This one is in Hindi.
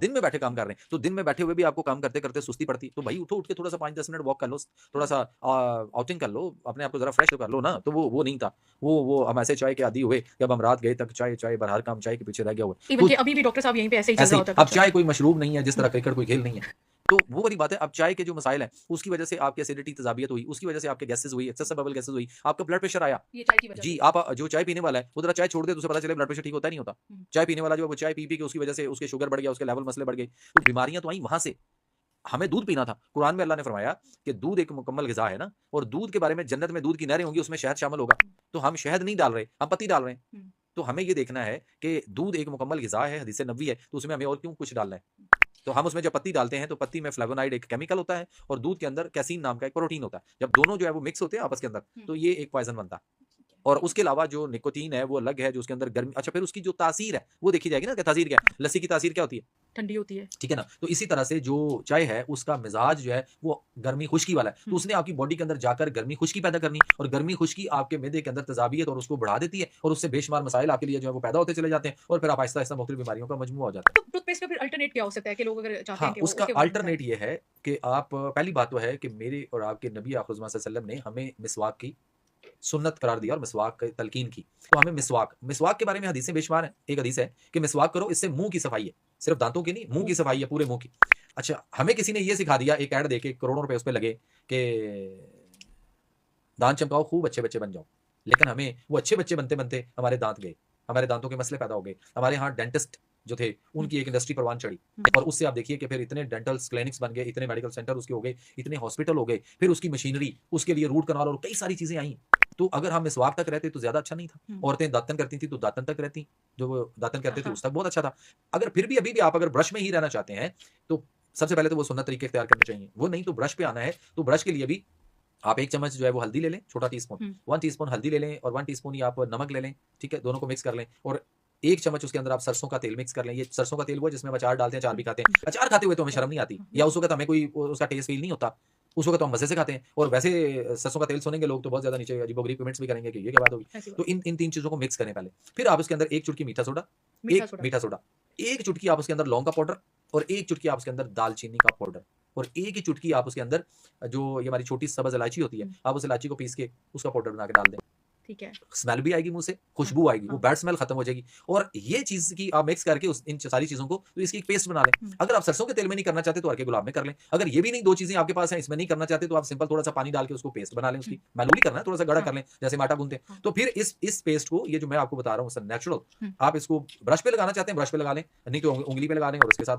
दिन में बैठे काम कर रहे हैं, तो दिन में बैठे हुए भी आपको काम करते-करते सुस्ती पड़ती है, तो भाई उठो, उठ के थोड़ा-सा 5-10 मिनट वॉक कर लो, थोड़ा-सा आउटिंग कर लो, अपने आप को ज़रा फ्रेश तो कर लो ना, तो वो नहीं था। वो हम ऐसे चाय के आदी हुए कि अब हम रात गए तक चाय, चाय हर काम चाय के पीछे रह गया हुआ है। इवन तो कि अभी भी डॉक्टर साहब यहीं पे ऐसे ही चल ऐसे रहा ही, होता है अब कुछ। चाय कोई मशरूब नहीं है जिस तरह हुँ। क्रिकेट कोई खेल नहीं है। तो वो वाली बात है, अब चाय के जो मसाइल हैं, उसकी वजह से आपकी एसिडिटी, तेज़ाबियत हुई, उसकी वजह से आपके गैसेज़ हुई, एक्सेसिबल गैसेज़ हुई, आपका ब्लड प्रेशर आया। ये चाय की वजह जी, से। आप जो चाय पीने वाला है, वो ज़रा चाय छोड़ दे तो उसे पता चले ब्लड प्रेशर ठीक होता है, नहीं होता। हुँ। चाय पीने वाला जो है वो चाय पी-पी के उसकी वजह से उसके शुगर बढ़ गया, उसके लेवल मसले बढ़ गए, तो बीमारियाँ तो आई वहाँ से। हमें दूध पीना था। कुरान में अल्लाह ने फरमाया कि दूध एक मुकम्मल ग़िज़ा है ना, और दूध के बारे में जन्नत में दूध की नहरें होंगी, उसमें शहद शामिल होगा। हुँ। तो हम शहद नहीं डाल रहे, हम पत्ती डाल रहे हैं। हुँ। तो हमें ये देखना है कि दूध एक मुकम्मल ग़िज़ा है, हदीस नबवी है, तो उसमें हमें और क्यों कुछ डालना है। तो हम उसमें जब पत्ती डालते हैं, तो पत्ती में फ्लेवोनाइड एक केमिकल होता है और दूध के अंदर कैसीन नाम का एक प्रोटीन होता है। जब दोनों जो है वो मिक्स होते हैं आपस के अंदर, हुँ। तो ये एक पॉइज़न बनता है। ठीक है। और उसके अलावा जो निकोटीन है वो अलग है, जो उसके अंदर गर्मी, अच्छा, फिर उसकी जो तासीर है, वो देखी जाएगी ना कि तासीर क्या है? हाँ, लस्सी की तासीर क्या होती है? ठंडी होती है। ठीक है ना? तो इसी तरह से जो चाय है, उसका मिज़ाज जो है, वो गर्मी-खुश्की वाला है। तो हुँ। उसने आपकी बॉडी के अंदर जाकर गर्मी-खुश्की पैदा करनी, और गर्मी-खुश्की आपके मैदे के अंदर तेज़ाबियत और उसको बढ़ा देती है, और उससे बेशुमार मसाइल आपके लिए जो है वो पैदा होते चले जाते हैं, और फिर आप आहिस्ता-आहिस्ता मुख्तलिफ बीमारियों का मजमूआ हो जाता है। तो टूथपेस्ट का फिर अल्टरनेट क्या हो सकता है कि लोग अगर चाहते हैं हाँ, कि वो उसका उसके बारे में बताएँ? अल्टरनेट ये है कि आप, पहली बात तो है कि मेरे और आपके नबी आखिर ज़मां सल्लल्लाहु अलैहि वसल्लम ने हमें मिसवाक की सुन्नत करार दिया और मिसवाक की तलकीन की। तो हमें मिसवाक के बारे में हदीसें बेशुमार हैं। एक हदीस है कि मिसवाक करो, इससे मुँह की सफाई है। सिर्फ़ दाँतों की नहीं, मुँह की मुँह सफाई है, पूरे मुँह की। अच्छा, हमें किसी ने ये सिखा दिया, एक ऐड देके करोड़ों रुपए उस पे लगे कि दाँत चमकाओ, खूब अच्छे बच्चे बन जाओ। लेकिन हमें वो अच्छे बच्चे बनते-बनते हमारे दाँत गए। हमारे दाँतों के मसले पैदा हो गए। हमारे यहाँ डेंटिस्ट जो थे, हुँ। उनकी एक इंडस्ट्री परवान चढ़ी, हुँ। और उससे आप देखिए कि फिर इतने डेंटल क्लिनिक्स बन गए, इतने मेडिकल सेंटर उसके हो गए, इतने हॉस्पिटल हो गए, फिर उसकी मशीनरी, उसके लिए रूट कनाल और कई सारी चीज़ें आईं। तो अगर हम मिसवाक तक रहते तो ज़्यादा अच्छा नहीं था। हुँ। औरतें दातन करती थी तो दातन तक रहती, जो वो दातन करते थे हाँ। उस तक बहुत अच्छा था। अगर फिर भी अभी भी आप अगर ब्रश में ही रहना चाहते हैं, तो सबसे पहले तो वो सुन्नत तरीके इख्तियार करने चाहिए। वो नहीं तो ब्रश पे आना है, तो ब्रश के लिए भी आप 1 चम्मच जो है वो हल्दी ले लें, छोटा टीस्पून, हुँ। 1 टीस्पून हल्दी ले लें, और 1 टीस्पून ही आप नमक ले लें, ठीक है? दोनों को मिक्स कर लें, और 1 चम्मच उसके अंदर आप सरसों का तेल मिक्स कर लें। ये सरसों का तेल वो है जिसमें हम अचार डालते हैं, अचार हुँ। भी खाते हुँ। हैं। अचार खाते हुए तो हमें हाँ, शर्म नहीं आती, हाँ, या बिल्कुल। उस वक़्त हमें कोई उसका टेस्ट फ़ील नहीं होता। उस वक़्त तो हम मज़े से खाते हैं, और वैसे सरसों का तेल सुनेंगे लोग तो बहुत ज़्यादा नीचे अजीबो-गरीब कमेंट्स भी करेंगे कि ये क्या बात होगी? ऐसी तो बात है। इन 3 चीज़ों को मिक्स करें पहले। फिर आप उसके अंदर 1 चुटकी मीठा सोडा, मीठा 1 सोडा। मीठा सोडा, 1 चुटकी आप उसके अंदर लौंग का पाउडर, और 1 चुटकी आप उसके अंदर दालचीनी का पाउडर, और 1 ही चुटकी आप उसके अंदर जो ये हमारी छोटी सब्ज़ इलायची होती है, हुँ। आप उस इलायची को पीस के उसका पाउडर बना के डाल दें। ठीक है। स्मेल भी आएगी मुँह से, हाँ, खुशबू आएगी, वो हाँ। बैड स्मेल खत्म हो जाएगी, और ये चीज़ की आप मिक्स करके उस इन सारी चीज़ों को, तो इसकी एक पेस्ट बना लें। हुँ। अगर आप सरसों के तेल में नहीं करना चाहते तो अर्के गुलाब में कर लें। अगर ये भी नहीं, 2 चीज़ें आपके पास हैं, इसमें नहीं करना चाहते, तो आप सिंपल थोड़ा-सा पानी डाल के उसको पेस्ट बना लें हुँ। उसकी। मैनुअली करना है, थोड़ा-सा गाढ़ा हाँ, कर लें, जैसे हम आटा गूँथते हैं। हाँ। तो फिर इस पेस्ट को, ये जो मैं आपको बता रहा हूँ, नेचुरल, हुँ। आप इसको ब्रश पे लगाना चाहते हैं, ब्रश पे लगा लें, नहीं तो उँगली पे लगा लें और उसके साथ